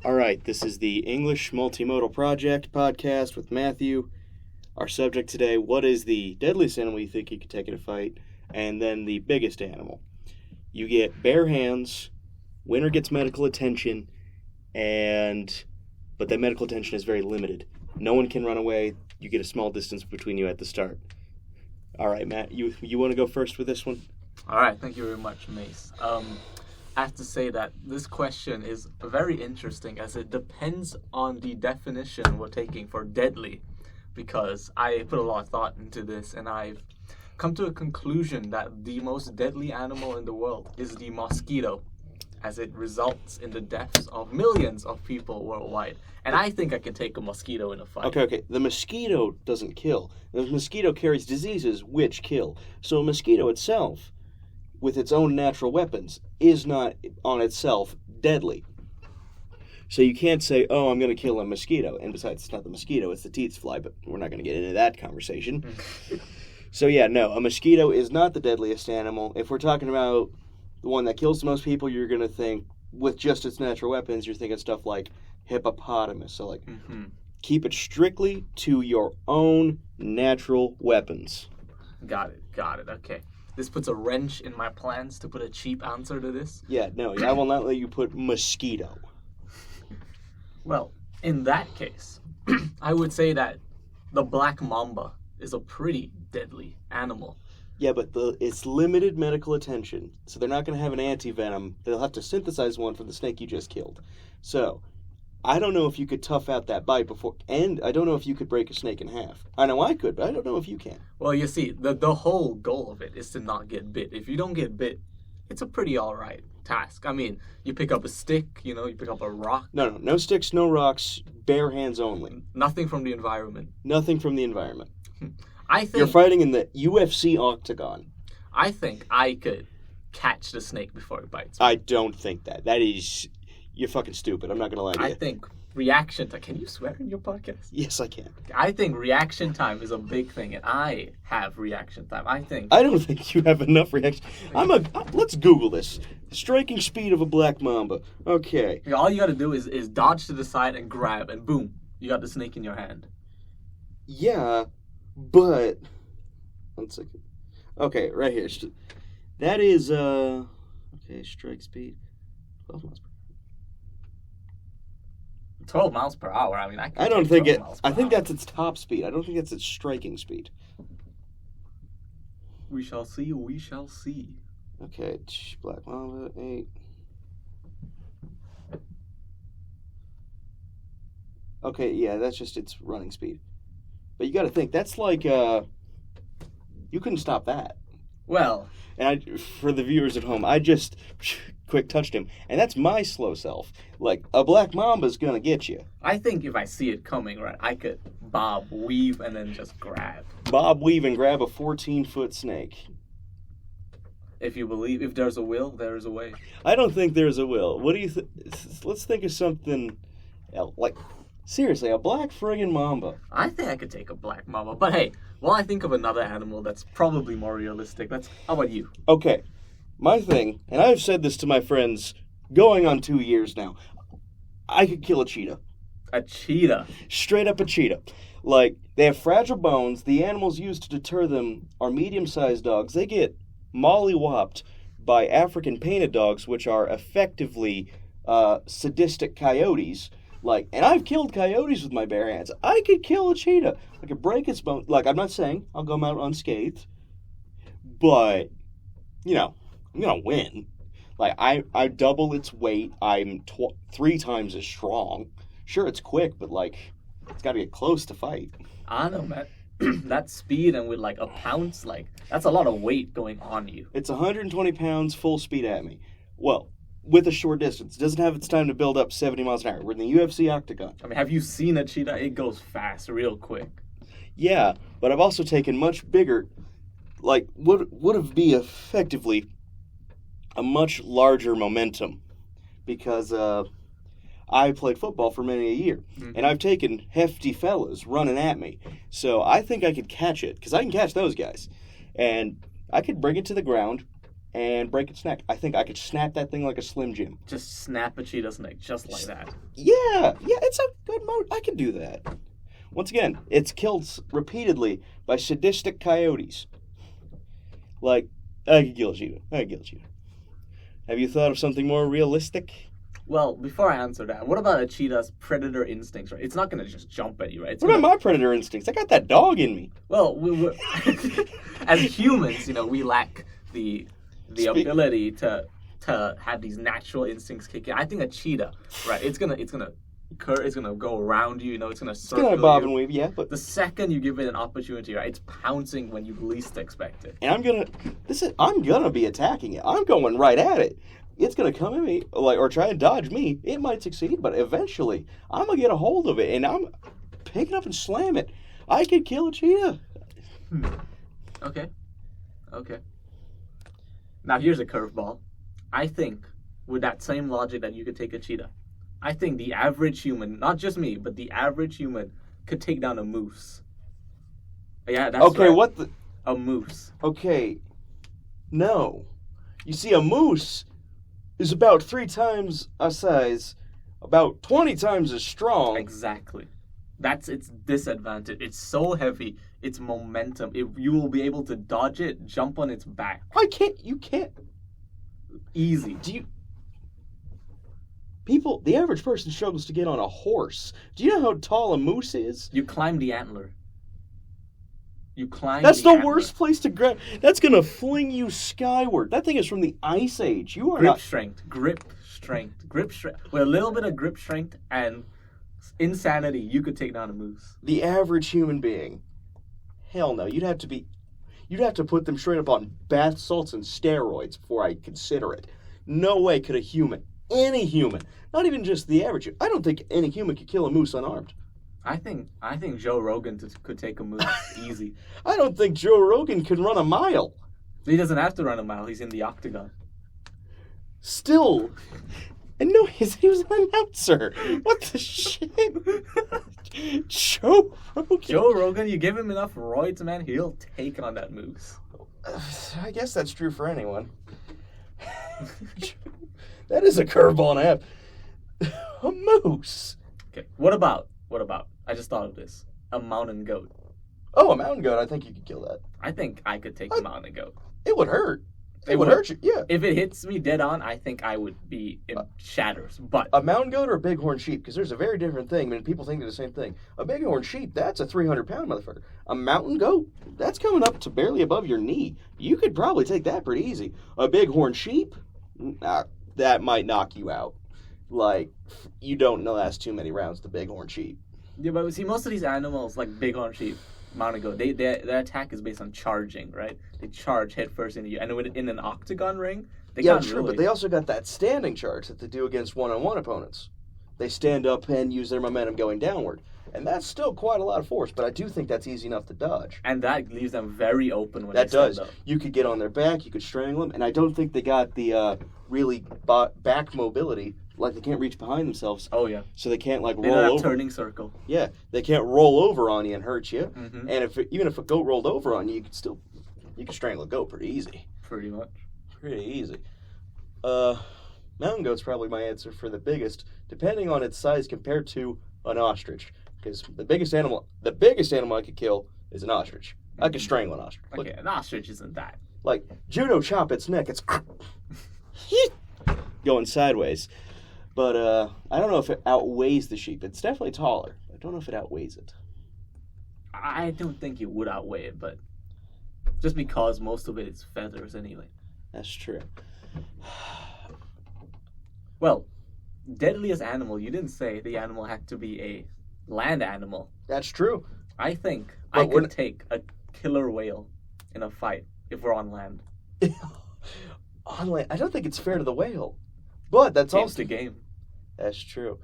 All right, this is the English Multimodal Project podcast with Matthew. Our subject today, what is the deadliest animal you think you could take in a fight? And then the biggest animal. You get bare hands, winner gets medical attention, but that medical attention is very limited. No one can run away. You get a small distance between you at the start. All right, Matt, you want to go first with this one? All right, thank you very much, Mace. I have to say that this question is very interesting as it depends on the definition we're taking for deadly, because I put a lot of thought into this and I've come to a conclusion that the most deadly animal in the world is the mosquito, as it results in the deaths of millions of people worldwide. And I think I can take a mosquito in a fight. Okay. The mosquito doesn't kill. The mosquito carries diseases which kill. So a mosquito itself, with its own natural weapons, is not on itself deadly. So you can't say, oh, I'm going to kill a mosquito. And besides, it's not the mosquito, it's the teats fly, but we're not going to get into that conversation. So yeah, no, a mosquito is not the deadliest animal. If we're talking about the one that kills the most people, you're going to think, with just its natural weapons, you're thinking stuff like hippopotamus. So keep it strictly to your own natural weapons. Got it, okay. This puts a wrench in my plans to put a cheap answer to this. Yeah, no, I will not let you put mosquito. Well, in that case, I would say that the black mamba is a pretty deadly animal. Yeah, but it's limited medical attention, so they're not going to have an anti-venom. They'll have to synthesize one from the snake you just killed. So, I don't know if you could tough out that bite before, and I don't know if you could break a snake in half. I know I could, but I don't know if you can. Well, you see, the whole goal of it is to not get bit. If you don't get bit, it's a pretty alright task. I mean, you pick up a stick, you pick up a rock. No sticks, no bare hands only. Nothing from the environment. Nothing from the environment. I think you're fighting in the UFC octagon. I think I could catch the snake before it bites me. I don't think that. You're fucking stupid. I'm not going to lie to you. I think reaction time... Can you swear in your podcast? Yes, I can. I think reaction time is a big thing, and I have reaction time. I don't think you have enough reaction. Let's Google this. Striking speed of a black mamba. Okay. All you got to do is dodge to the side and grab, and boom, you got the snake in your hand. Yeah, but... 1 second. Okay, right here. That is, okay, strike speed. 12 miles per hour. 12 miles per hour. I mean, I don't think it. I think that's its top speed. I don't think that's its striking speed. We shall see. We shall see. Okay, black mamba 8. Okay, yeah, that's just its running speed. But you got to think that's like you couldn't stop that. Well, and for the viewers at home, I just quick touched him, and that's my slow self. Like, a black mamba's gonna get you. I think if I see it coming, right, I could bob, weave, and then just grab. Bob, weave, and grab a 14-foot snake. If you believe, if there's a will, there is a way. I don't think there's a will. What do you think? Let's think of something else. Like, seriously, a black friggin' mamba. I think I could take a black mamba, but hey, while I think of another animal that's probably more realistic, how about you? Okay. My thing, and I've said this to my friends going on 2 years now, I could kill a cheetah. A cheetah? Straight up a cheetah. Like, they have fragile bones. The animals used to deter them are medium-sized dogs. They get mollywopped by African painted dogs, which are effectively sadistic coyotes. Like, and I've killed coyotes with my bare hands. I could kill a cheetah. I could break its bone. Like, I'm not saying I'll come out unscathed, but, I'm going to win. Like, I double its weight. I'm 3 times as strong. Sure, it's quick, but, it's got to get close to fight. I know, man. That speed and with, a pounce, that's a lot of weight going on you. It's 120 pounds full speed at me. Well, with a short distance. It doesn't have its time to build up 70 miles an hour. We're in the UFC octagon. I mean, have you seen a cheetah? It goes fast, real quick. Yeah, but I've also taken much bigger, would have be effectively a much larger momentum, because I played football for many a year, and I've taken hefty fellas running at me. So I think I could catch it, because I can catch those guys. And I could bring it to the ground, and break its neck. I think I could snap that thing like a Slim Jim. Just snap a cheetah's neck, just like that. Yeah, it's a good mode. I can do that. Once again, it's killed repeatedly by sadistic coyotes. Like, I could kill a cheetah. Have you thought of something more realistic? Well, before I answer that, what about a cheetah's predator instincts, right? It's not going to just jump at you, right? What about my predator instincts? I got that dog in me. Well, as humans, we lack the ability to have these natural instincts kick in. I think a cheetah, right? It's gonna go around you. It's gonna circle It's gonna bob you. and weave, yeah. But the second you give it an opportunity, right, it's pouncing when you least expect it. And I'm gonna be attacking it. I'm going right at it. It's gonna come at me, or try and dodge me. It might succeed, but eventually I'm gonna get a hold of it, and I'm pick it up and slam it. I could kill a cheetah. Okay. Now here's a curveball. I think with that same logic that you could take a cheetah, I think the average human, not just me, but the average human could take down a moose. Yeah, that's okay. Right. What the? A moose. Okay. No. You see, a moose is about 3 times a size, about 20 times as strong. Exactly. That's its disadvantage. It's so heavy. Its momentum. You will be able to dodge it, jump on its back. You can't. Easy. The average person struggles to get on a horse. Do you know how tall a moose is? You climb the antler. That's the worst place to grab. That's going to fling you skyward. That thing is from the Ice Age. You are grip strength. With a little bit of grip strength and insanity, you could take down a moose. The average human being. Hell no. You'd have to put them straight up on bath salts and steroids before I consider it. No way could any human, not even just the average, I don't think any human could kill a moose unarmed. I think Joe Rogan could take a moose easy. I don't think Joe Rogan can run a mile. He doesn't have to run a mile. He's in the octagon. Still. And no, he was an announcer. What the shit? Joe Rogan, you give him enough roids, man, he'll take on that moose. I guess that's true for anyone. That is a curveball and a half. A moose. Okay, what about, I just thought of this, a mountain goat. Oh, a mountain goat, I think you could kill that. I think I could take a mountain goat. It would hurt. It would hurt you, yeah. If it hits me dead on, I think I would be in shatters. But a mountain goat or a bighorn sheep? Because there's a very different thing. I mean, people think they're the same thing. A bighorn sheep, that's a 300-pound motherfucker. A mountain goat, that's coming up to barely above your knee. You could probably take that pretty easy. A bighorn sheep, that might knock you out. Like, you don't last too many rounds with the bighorn sheep. Yeah, but see, most of these animals, like bighorn sheep, mountain goat, their attack is based on charging, right? They charge headfirst into you. And in an octagon ring, they can't true, really... but they also got that standing charge that they do against one-on-one opponents. They stand up and use their momentum going downward. And that's still quite a lot of force, but I do think that's easy enough to dodge. And that leaves them very open when that they stand does. up. You could get on their back, you could strangle them, and I don't think they got the really back mobility. Like, they can't reach behind themselves. Oh, yeah. So they can't, like, they roll don't have over. turning circle. Yeah, they can't roll over on you and hurt you. Mm-hmm. And even if a goat rolled over on you, you could strangle a goat pretty easy. Pretty much. Pretty easy. Mountain goat's probably my answer for the biggest, depending on its size compared to an ostrich. Because the biggest animal I could kill is an ostrich. Mm-hmm. I could strangle an ostrich. Okay, an ostrich isn't that. Like, judo chop its neck, it's going sideways. But I don't know if it outweighs the sheep. It's definitely taller. I don't know if it outweighs it. I don't think it would outweigh it, but just because most of it is feathers anyway. That's true. Well, deadliest animal, you didn't say the animal had to be a land animal. That's true. I think I could take a killer whale in a fight if we're on land. On land? I don't think it's fair to the whale. But that's also the game. That's true.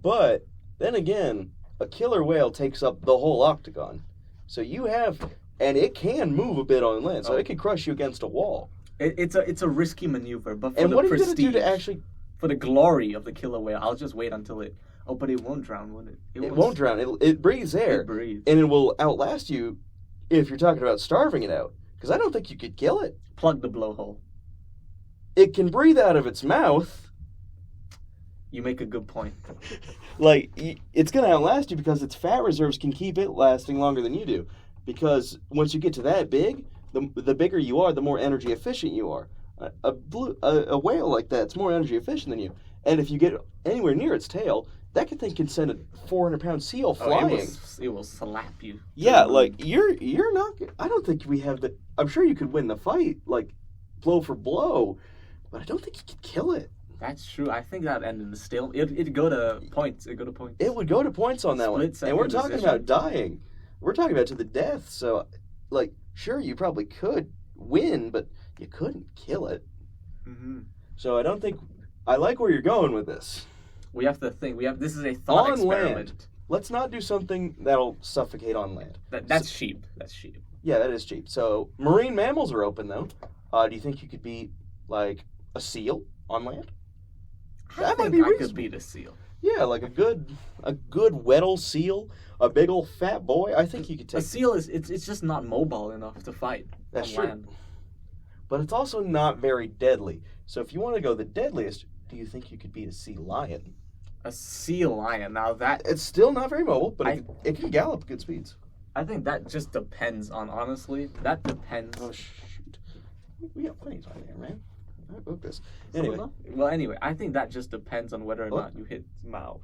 But then again, a killer whale takes up the whole octagon. So and it can move a bit on land, so it can crush you against a wall. It's a risky maneuver, but for and the what are you prestige, going to do to actually... For the glory of the killer whale, I'll just wait until it... Oh, but it won't drown, will it? It won't drown. It breathes air. It breathes. And it will outlast you if you're talking about starving it out. Because I don't think you could kill it. Plug the blowhole. it can breathe out of its mouth. You make a good point. Like, it's going to outlast you because its fat reserves can keep it lasting longer than you do. Because once you get to that big, the bigger you are, the more energy efficient you are. A whale like that's more energy efficient than you. And if you get anywhere near its tail, that thing can send a 400-pound seal flying. It will slap you. Yeah, like, you're not... I don't think we have the... I'm sure you could win the fight, like, blow for blow, but I don't think you could kill it. That's true. I think that ended in the stalemate. It'd go to points. It would go to points on that one. And we're talking about dying. We're talking about to the death. So, like, sure, you probably could win, but you couldn't kill it. Mm-hmm. So I don't think... I like where you're going with this. We have to think. This is a thought experiment. Land. Let's not do something that'll suffocate on land. That's cheap. That's cheap. Yeah, that is cheap. So marine mammals are open, though. Do you think you could beat, like, a seal on land? I think I could beat a seal. Yeah, like a good Weddell seal, a big old fat boy. I think you could take a seal. It's just not mobile enough to fight. That's on true. Land. But it's also not very deadly. So if you want to go the deadliest, do you think you could beat a sea lion? A sea lion. Now that it's still not very mobile, but it can gallop good speeds. I think that just depends on honestly. That depends. Oh shoot, we got plenty of time there, man. I booked this. Anyway, I think that just depends on whether or not you hit its mouth.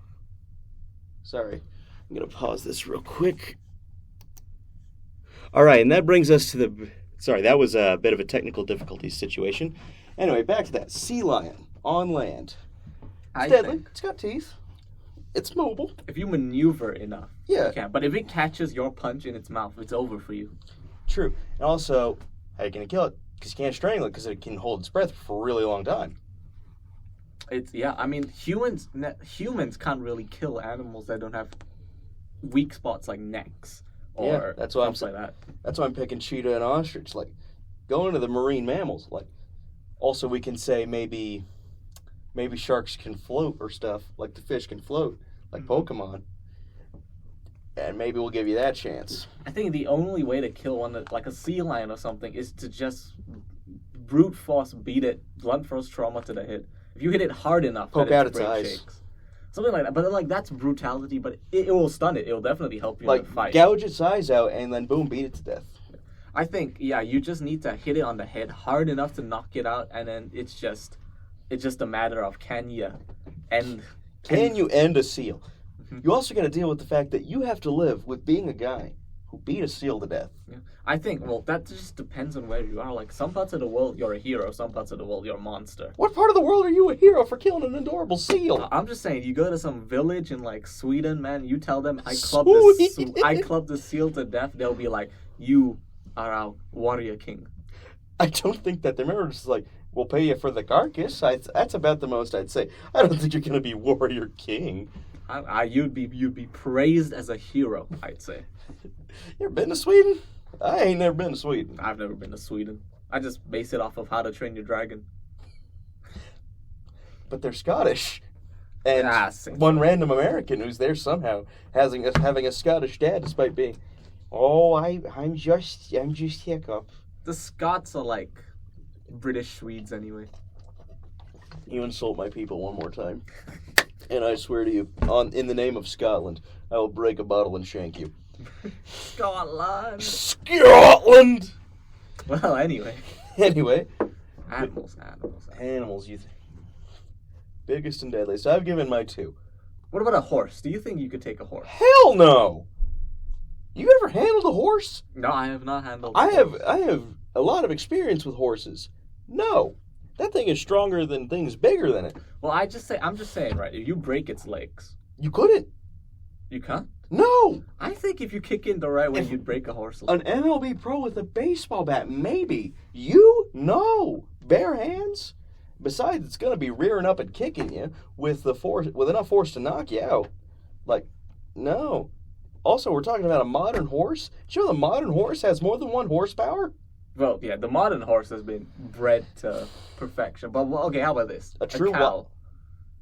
Sorry, I'm gonna pause this real quick. All right, and that brings us to the. Sorry, that was a bit of a technical difficulty situation. Anyway, back to that sea lion on land. It's deadly. It's got teeth. It's mobile. If you maneuver enough, yeah, you can. But if it catches your punch in its mouth, it's over for you. True, and also, how are you gonna kill it? Because you can't strangle it because it can hold its breath for a really long time. I mean, humans can't really kill animals that don't have weak spots like necks or that's why I'm like that. That's why I'm picking cheetah and ostrich. Like, going to the marine mammals. Like, also we can say maybe sharks can float or stuff. Like the fish can float, like Pokemon. And maybe we'll give you that chance. I think the only way to kill one, like a sea lion or something, is to just brute force beat it, blunt force trauma to the head. If you hit it hard enough, poke out its eyes. Shakes. Something like that. But like that's brutality, but it will stun it. It will definitely help you in the fight. Gouge its eyes out and then boom, beat it to death. I think, you just need to hit it on the head hard enough to knock it out, and then it's just a matter of can you end a seal? You also got to deal with the fact that you have to live with being a guy who beat a seal to death. Yeah. I think, that just depends on where you are. Like, some parts of the world, you're a hero. Some parts of the world, you're a monster. What part of the world are you a hero for killing an adorable seal? I'm just saying, you go to some village in, like, Sweden, man, you tell them, I clubbed the seal to death, they'll be like, you are our warrior king. I don't think that. Remember, just like, we'll pay you for the carcass. That's about the most I'd say. I don't think you're going to be warrior king. You'd be praised as a hero, I'd say. You ever been to Sweden? I ain't never been to Sweden. I've never been to Sweden. I just base it off of How to Train Your Dragon. But they're Scottish. And one random American who's there somehow having a Scottish dad despite being, I'm just hiccup. The Scots are like British Swedes anyway. You insult my people one more time. And I swear to you, in the name of Scotland, I will break a bottle and shank you. Scotland! Well, anyway. Animals, you think. Biggest and deadliest. I've given my 2. What about a horse? Do you think you could take a horse? Hell no! You ever handled a horse? No, I have not handled I have a lot of experience with horses. No. That thing is stronger than things bigger than it. Well, I'm just saying, right, if you break its legs. You couldn't. You can't? No! I think if you kick in the right way, you'd break a horse leg. An MLB pro with a baseball bat, maybe. You? No. Bare hands? Besides, it's going to be rearing up and kicking you with enough force to knock you out. Like, no. Also, we're talking about a modern horse. Did you know the modern horse has more than 1 horsepower? Well, yeah, the modern horse has been bred to perfection. But, okay, how about this? A true cow.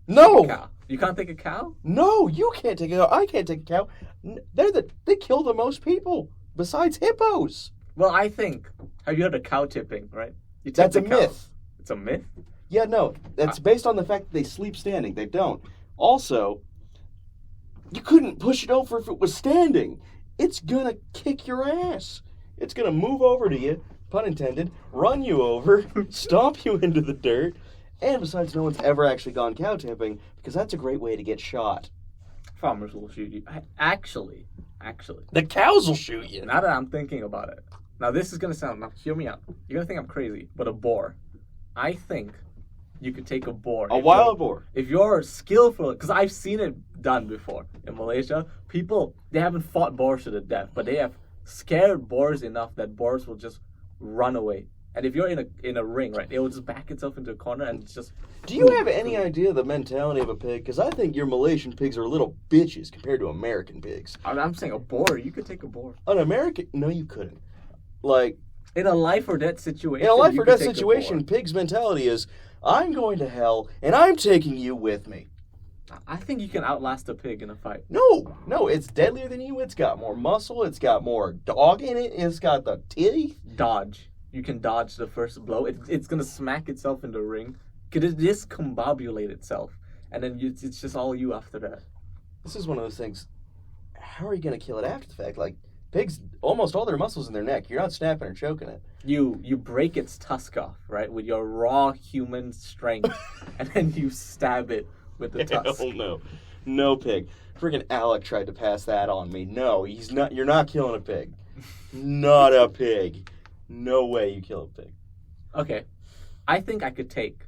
No! A cow. You can't take a cow? No, you can't take a cow. I can't take a cow. They kill the most people, besides hippos. Well, I think, have you heard of cow tipping, right? That's a myth. It's a myth? Yeah, no, that's based on the fact that they sleep standing. They don't. Also, you couldn't push it over if it was standing. It's gonna kick your ass. It's gonna move over to you, pun intended, run you over, stomp you into the dirt, and besides, no one's ever actually gone cow tipping because that's a great way to get shot. Farmers will shoot you. Actually, The cows will shoot you. now that I'm thinking about it, now this is gonna sound. Now hear me out. You're gonna think I'm crazy, but a boar. I think you could take a boar. A wild boar. If you're skillful, because I've seen it done before in Malaysia. People, they haven't fought boars to the death, but they have scared boars enough that boars will just run away. And if you're in a ring, right, it will just back itself into a corner and it's just. Do you have any idea the mentality of a pig? Because I think your Malaysian pigs are little bitches compared to American pigs. I'm saying a boar. You could take a boar. An American? No, you couldn't. Like, In a life or death situation. in a life you or could death take a situation, boar. pig's mentality is, I'm going to hell and I'm taking you with me. I think you can outlast a pig in a fight. No, it's deadlier than you. It's got more muscle. It's got more dog in it. It's got the teeth. Dodge. You can dodge the first blow. It's gonna smack itself in the ring. Could it discombobulate itself, and then it's just all you after that. This is one of those things. How are you going to kill it after the fact? Like, pigs, almost all their muscles in their neck. You're not snapping or choking it. You break its tusk off, right, with your raw human strength, and then you stab it with the tusk. Hell no. No pig. Freaking Alec tried to pass that on me. No, he's not. You're not killing a pig. Not a pig. No way you kill a pig. Okay, I think I could take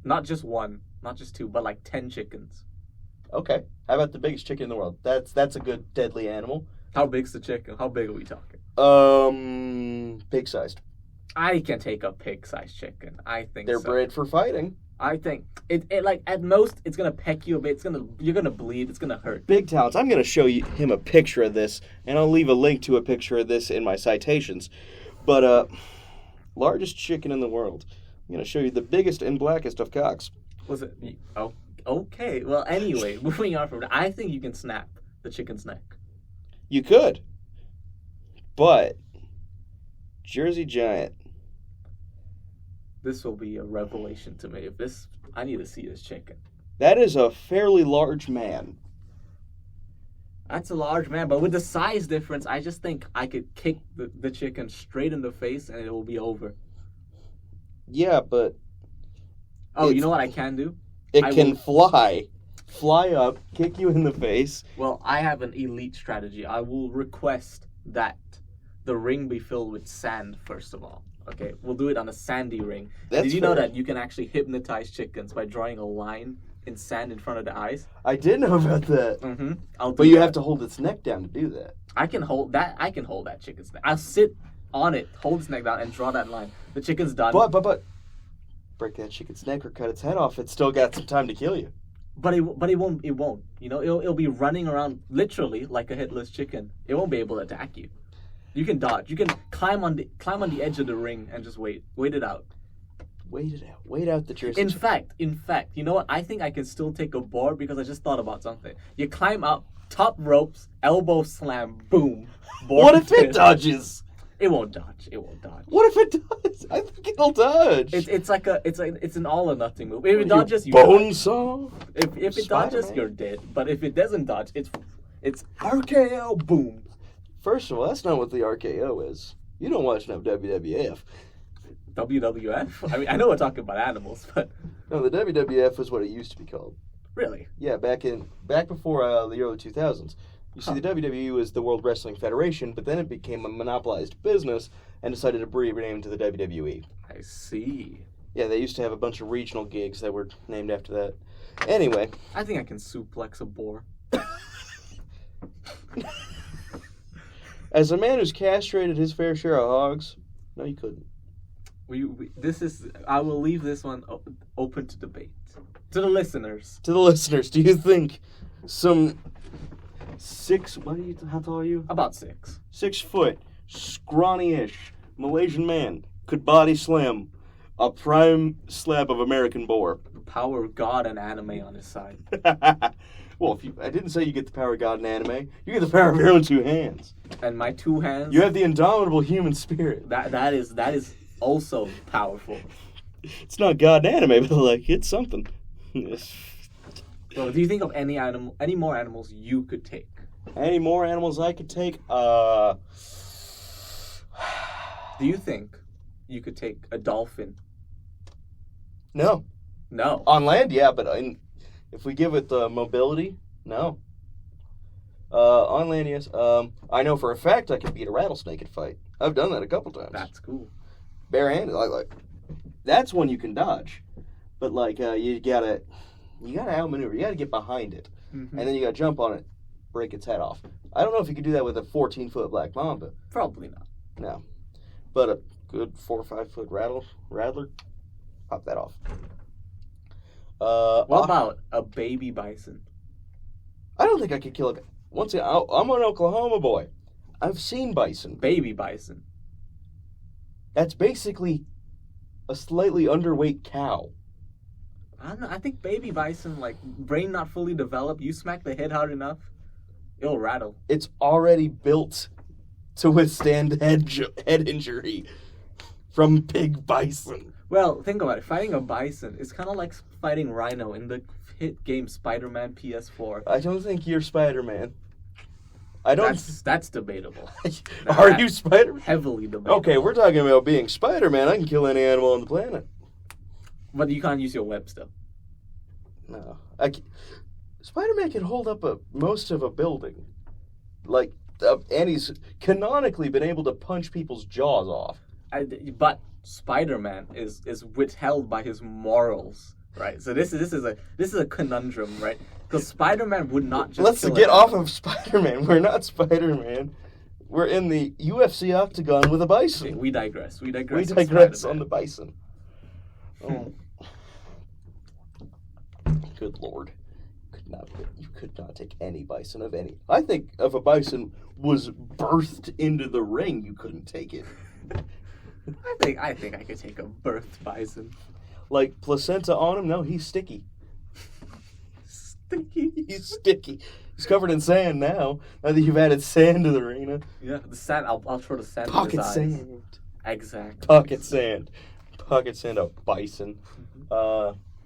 not just one, not just two, but like 10 chickens. Okay. How about the biggest chicken in the world? That's a good deadly animal. How big's the chicken? How big are we talking? Pig-sized. I can take a pig-sized chicken. I think They're so. bred for fighting. I think it like at most it's gonna peck you a bit. You're gonna bleed. It's gonna hurt. Big Talents. I'm going to show him a picture of this, and I'll leave a link to a picture of this in my citations. But, largest chicken in the world. I'm going to show you the biggest and blackest of cocks. Was it? Oh, okay. Well, anyway, moving on from that, I think you can snap the chicken's neck. You could. But, Jersey Giant. This will be a revelation to me. I need to see this chicken. That is a fairly large man. That's a large man, but with the size difference, I just think I could kick the chicken straight in the face and it will be over. Yeah, but... Oh, you know what I can do? It I can will- fly. Fly up, kick you in the face. Well, I have an elite strategy. I will request that the ring be filled with sand, first of all. Okay, we'll do it on a sandy ring. That's Did you know fair. that you can actually hypnotize chickens by drawing a line in sand in front of the eyes? I did know about that. Mm-hmm. I'll do But you that. have to hold its neck down to do that. I can hold that. I can hold that chicken's neck. I'll sit on it, hold its neck down, and draw that line. The chicken's done. But, break that chicken's neck or cut its head off. It's still got some time to kill you. But it won't. It won't. You know, it'll be running around literally like a headless chicken. It won't be able to attack you. You can dodge. You can climb on the edge of the ring and just wait. Wait it out. Wait it out. Wait out the Jersey In Giant. fact, you know what? I think I can still take a boar because I just thought about something. You climb up, top ropes, elbow slam, boom. Boar What if it pin. dodges? It won't dodge. It won't dodge. What if it does? I think it'll dodge. It's an all or nothing move. If it You dodges, you bone saw? If it dodges, Spider-Man? you're dead. But if it doesn't dodge, it's RKO, boom. First of all, that's not what the RKO is. You don't watch enough WWF. WWF? I mean, I know we're talking about animals, but No, the WWF was what it used to be called. really? Yeah, back before the early 2000s. You see, the WWE was the World Wrestling Federation, but then it became a monopolized business and decided to rename to the WWE. I see. Yeah, they used to have a bunch of regional gigs that were named after that. Anyway, I think I can suplex a boar. as a man who's castrated his fair share of hogs, no, you couldn't. I will leave this one open to debate. To the listeners. To the listeners, do you think some how tall are you? About 6. 6 foot, scrawny-ish Malaysian man could body slam a prime slab of American boar? The power of God and anime on his side. Well, I didn't say you get the power of God in anime. You get the power of your own 2 hands. And my 2 hands. You have the indomitable human spirit. That is also powerful. It's not god anime, but like it's something. So, do you think of any more animals you could take? Any more animals I could take? Do you think you could take a dolphin? No. No. On land, yeah, but if we give it mobility, no. On land, yes. I know for a fact I can beat a rattlesnake in a fight. I've done that a couple times. That's cool. Barehanded, like that's one you can dodge, but like you gotta outmaneuver. You gotta get behind it, and then you gotta jump on it, break its head off. I don't know if you could do that with a 14-foot black mamba. Probably not. No, but a good 4 or 5 foot rattler, pop that off. What about a baby bison? I don't think I could kill a. Once again, I'm an Oklahoma boy. I've seen bison. Baby bison. That's basically a slightly underweight cow. I don't know. I think baby bison, like brain not fully developed, you smack the head hard enough, it'll rattle. It's already built to withstand head injury from big bison. Well, think about it. Fighting a bison is kind of like fighting Rhino in the hit game Spider-Man PS4. I don't think you're Spider-Man. I don't. That's debatable. Are you Spider-Man? Heavily debatable. Okay, we're talking about being Spider-Man. I can kill any animal on the planet. But you can't use your web still. No, Spider-Man can hold up most of a building, like, and he's canonically been able to punch people's jaws off. But Spider-Man is withheld by his morals, right? So this is a conundrum, right? Because Spider-Man would not just. Let's get off of Spider-Man. We're not Spider-Man. We're in the UFC octagon with a bison. Okay, we digress. We on the bison. Oh. Good Lord. You could not take any bison of any. I think if a bison was birthed into the ring, you couldn't take it. I think I could take a birthed bison. Like placenta on him? No, he's sticky. He's sticky. He's covered in sand now. Now that you've added sand to the arena. Yeah, the sand. I'll throw the sand. Pocket in his sand. Eyes. Exactly. Pocket sand. Pocket sand of bison.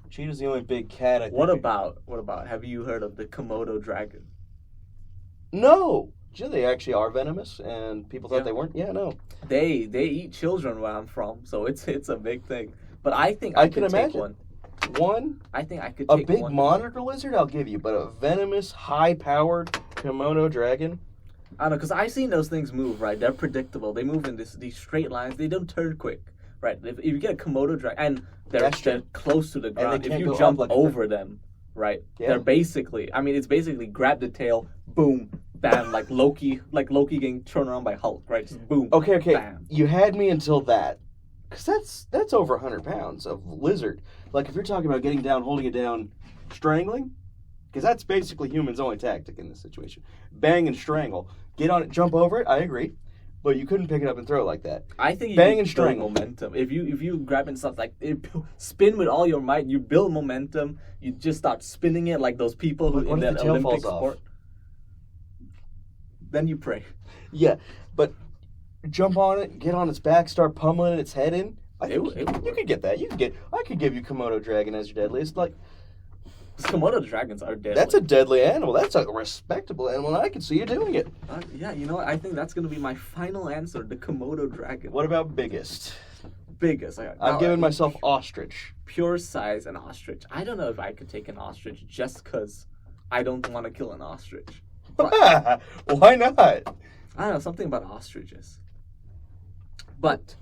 Cheetah's the only big cat I think. What about? Have you heard of the Komodo dragon? No. Do you know they actually are venomous, and people thought they weren't? Yeah, no. They eat children where I'm from, so it's a big thing. But I think I could take one. One? I think I could take one. A big monitor lizard, I'll give you, but a venomous, high-powered Komodo dragon? I don't know, because I've seen those things move, right? They're predictable. They move in these straight lines. They don't turn quick, right? If you get a Komodo dragon, and they're close to the ground, if you jump over them, right? Yeah. They're basically, it's basically grab the tail, boom, bam, like Loki getting turned around by Hulk, right? Just boom. Okay. Bam. You had me until that. Because that's over 100 pounds of lizard. Like, if you're talking about getting down, holding it down, strangling, because that's basically humans' only tactic in this situation. Bang and strangle. Get on it, jump over it, I agree. But you couldn't pick it up and throw it like that. I think you bang and strangle momentum. If you grab and stuff like spin with all your might, you build momentum. You just start spinning it like those people who in that Olympic sport. Then you pray. Yeah, but jump on it, get on its back, start pummeling its head in. You could get that. I could give you Komodo dragon as your deadliest. Like, Komodo dragons are deadly. That's a deadly animal. That's a respectable animal, and I can see you doing it. Yeah, you know what? I think that's going to be my final answer, the Komodo dragon. What about biggest? Biggest. I'm giving myself ostrich. Pure size and ostrich. I don't know if I could take an ostrich just because I don't want to kill an ostrich. Why not? I don't know, something about ostriches. But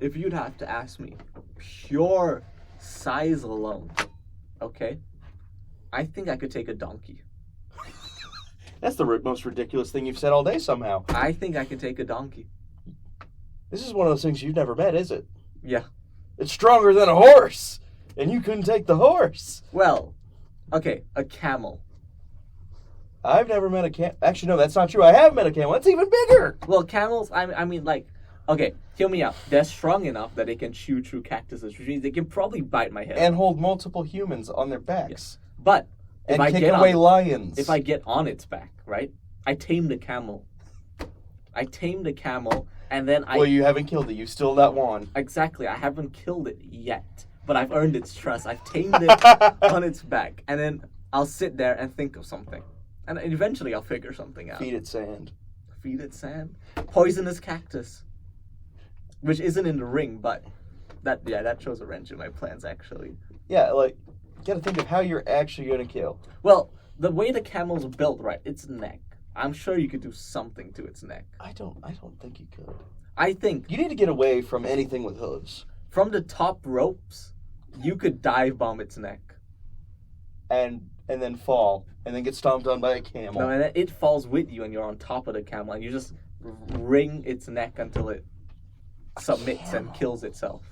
if you'd have to ask me, pure size alone, okay, I think I could take a donkey. That's the most ridiculous thing you've said all day somehow. I think I could take a donkey. This is one of those things you've never met, is it? Yeah. It's stronger than a horse, and you couldn't take the horse. Well, okay, a camel. I've never met a camel. Actually, no, that's not true. I have met a camel. That's even bigger. Well, camels, okay, hear me out. They're strong enough that they can chew through cactuses, which means they can probably bite my head. And hold multiple humans on their backs. Yes. But if I kick away lions. If I get on its back, right? I tame the camel. And then Well, you haven't killed it. You've still not won. Exactly, I haven't killed it yet, but I've earned its trust. I've tamed it on its back, and then I'll sit there and think of something, and eventually I'll figure something out. Feed it sand. Feed it sand. Poisonous cactus, which isn't in the ring, but that shows a wrench in my plans actually. Yeah, like, you gotta think of how you're actually gonna kill. Well, the way the camel's built, right? Its neck. I'm sure you could do something to its neck. I don't think you could. I think You need to get away from anything with hooves. from the top ropes, you could dive bomb its neck. And then fall. And then get stomped on by a camel. No, and then it falls with you, and you're on top of the camel, and you just wring its neck until it submits and kills itself.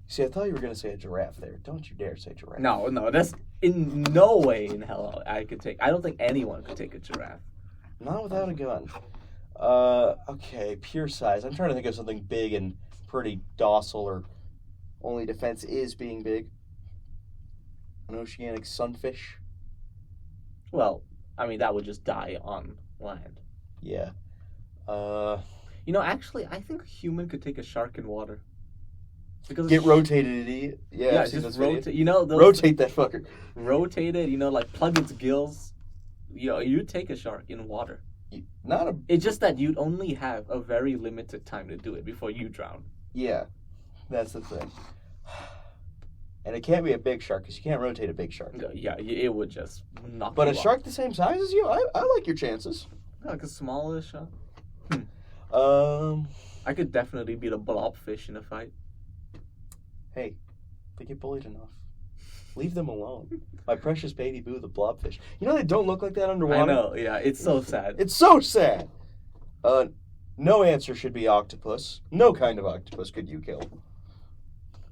See, I thought you were gonna say a giraffe there. Don't you dare say giraffe. No, that's in no way in hell I could take. I don't think anyone could take a giraffe. Not without a gun. Okay, pure size. I'm trying to think of something big and pretty docile, or only defense is being big. An oceanic sunfish. Well, I mean that would just die on land. Yeah. Actually, I think a human could take a shark in water. Because Get rotated, idiot. Yeah, I've seen just this video. rotate. Those Rotate that fucker. rotate it. Like plug its gills. You take a shark in water. Not a. It's just that you'd only have a very limited time to do it before you drown. Yeah, that's the thing. And it can't be a big shark because you can't rotate a big shark. Yeah, it would just knock. But you a off. shark the same size as you, I like your chances. Like a smaller shark. I could definitely beat a blobfish in a fight. Hey, they get bullied enough. Leave them alone. My precious baby boo, the blobfish. You know they don't look like that underwater? I know, yeah, it's so sad. It's so sad. No answer should be octopus. No kind of octopus could you kill.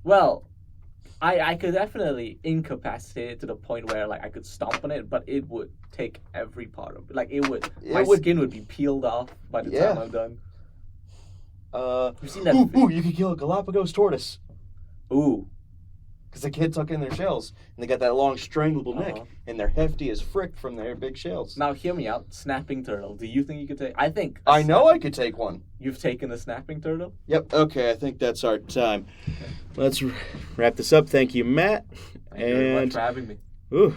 Well, I could definitely incapacitate it to the point where I could stomp on it, but it would take every part of it. My skin would be peeled off by the time I'm done. You've seen that? Ooh, you could kill a Galapagos tortoise. Ooh. Because the kids tuck in their shells, and they got that long strangleable neck, and they're hefty as frick from their big shells. Now, hear me out. Snapping turtle. Do you think you could take... I know I could take one. You've taken a snapping turtle? Yep, okay, I think that's our time. Let's wrap this up. Thank you, Matt. Thank you very much for having me. Ooh.